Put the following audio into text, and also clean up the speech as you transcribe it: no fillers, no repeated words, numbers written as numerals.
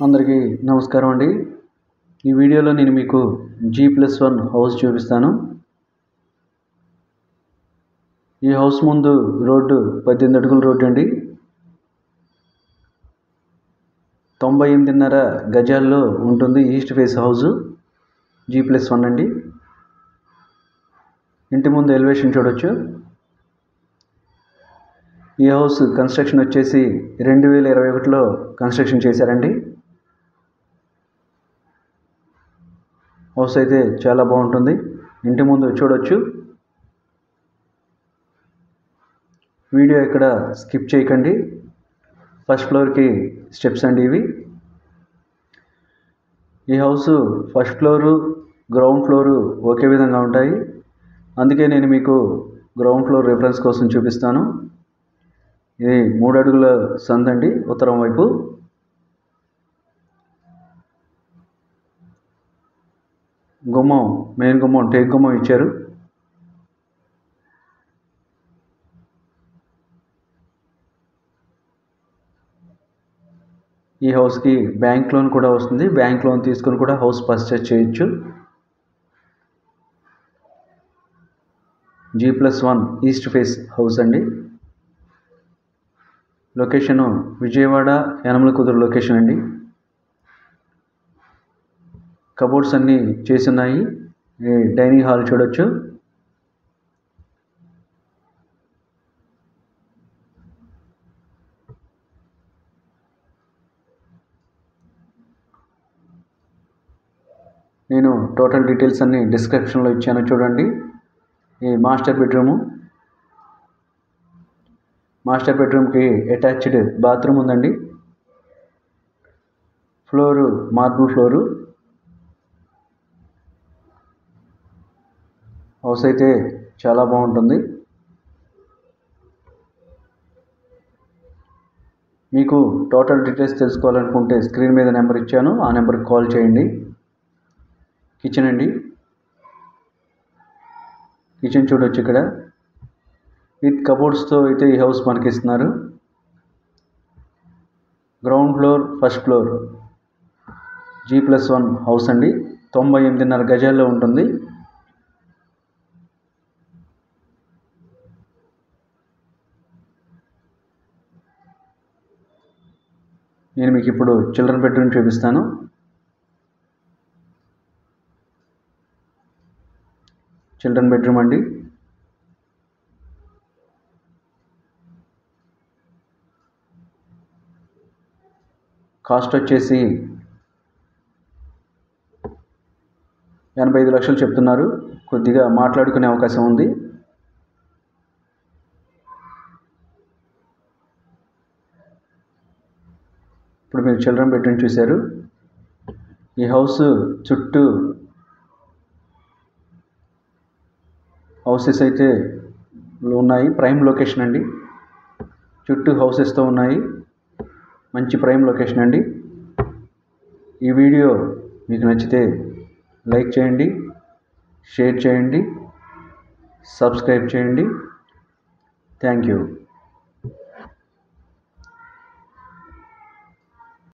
అందరికీ నమస్కారం అండి. ఈ వీడియోలో నేను మీకు G+1 హౌస్ చూపిస్తాను. ఈ హౌస్ ముందు రోడ్డు 18 అడుగుల రోడ్డు అండి. 98.5 గజాల్లో ఉంటుంది. ఈస్ట్ ఫేస్ హౌస్ G+1 అండి. ఇంటి ముందు ఎలివేషన్ చూడొచ్చు. ఈ హౌస్ కన్స్ట్రక్షన్ వచ్చేసి 2021లో కన్స్ట్రక్షన్ చేశారండి. హౌస్ అయితే చాలా బాగుంటుంది. ఇంటి ముందు చూడొచ్చు. వీడియో ఇక్కడ స్కిప్ చేయకండి. ఫస్ట్ ఫ్లోర్కి స్టెప్స్ అండి ఇవి. ఈ house first floor ground floor ఒకే విధంగా ఉంటాయి. అందుకే నేను మీకు గ్రౌండ్ ఫ్లోర్ రిఫరెన్స్ కోసం చూపిస్తాను. ఇది 3 అడుగుల సందండి ఉత్తరం వైపు. గుమ్మం, మెయిన్ గుమ్మం టేక్ గుమ్మం ఇచ్చారు. ఈ హౌస్కి బ్యాంక్ లోన్ కూడా వస్తుంది. బ్యాంక్ లోన్ తీసుకొని కూడా హౌస్ పర్చేస్ చేయొచ్చు. G+1 ఈస్ట్ ఫేస్ హౌస్ అండి. లొకేషను విజయవాడ యనమల కుదురు లొకేషన్ అండి. కబోర్డ్స్ అన్నీ చేసి ఉన్నాయి. డైనింగ్ హాల్ చూడొచ్చు. నేను టోటల్ డీటెయిల్స్ అన్నీ డిస్క్రిప్షన్లో ఇచ్చాను చూడండి. ఈ మాస్టర్ బెడ్రూము. మాస్టర్ బెడ్రూమ్కి అటాచ్డ్ బాత్రూమ్ ఉందండి. Floor marble floor. హౌస్ అయితే చాలా బాగుంటుంది. మీకు టోటల్ డీటెయిల్స్ తెలుసుకోవాలనుకుంటే స్క్రీన్ మీద నెంబర్ ఇచ్చాను, ఆ నెంబర్కి కాల్ చేయండి. కిచెన్ అండి. కిచెన్ చూడొచ్చు ఇక్కడ. విత్ కబోర్డ్స్తో అయితే ఈ హౌస్ మనకి ఇస్తున్నారు. Ground floor first floor G+1 house అండి. 98.5 గజాల్లో ఉంటుంది. నేను మీకు ఇప్పుడు చిల్డ్రన్ బెడ్రూమ్ చూపిస్తాను. చిల్డ్రన్ బెడ్రూమ్ అండి. కాస్ట్ వచ్చేసి 85 లక్షలు చెప్తున్నారు. కొద్దిగా మాట్లాడుకునే అవకాశం ఉంది. ఇప్పుడు మీరు చిల్డ్రన్ బెడ్రూమ్ చూశారు. ఈ హౌస్ చుట్టూ హౌసెస్ అయితే ఉన్నాయి. ప్రైమ్ లొకేషన్ అండి. చుట్టూ హౌసెస్తో ఉన్నాయి. మంచి ప్రైమ్ లొకేషన్ అండి. ఈ వీడియో మీకు నచ్చితే లైక్ చేయండి, షేర్ చేయండి, సబ్స్క్రైబ్ చేయండి. Thank you.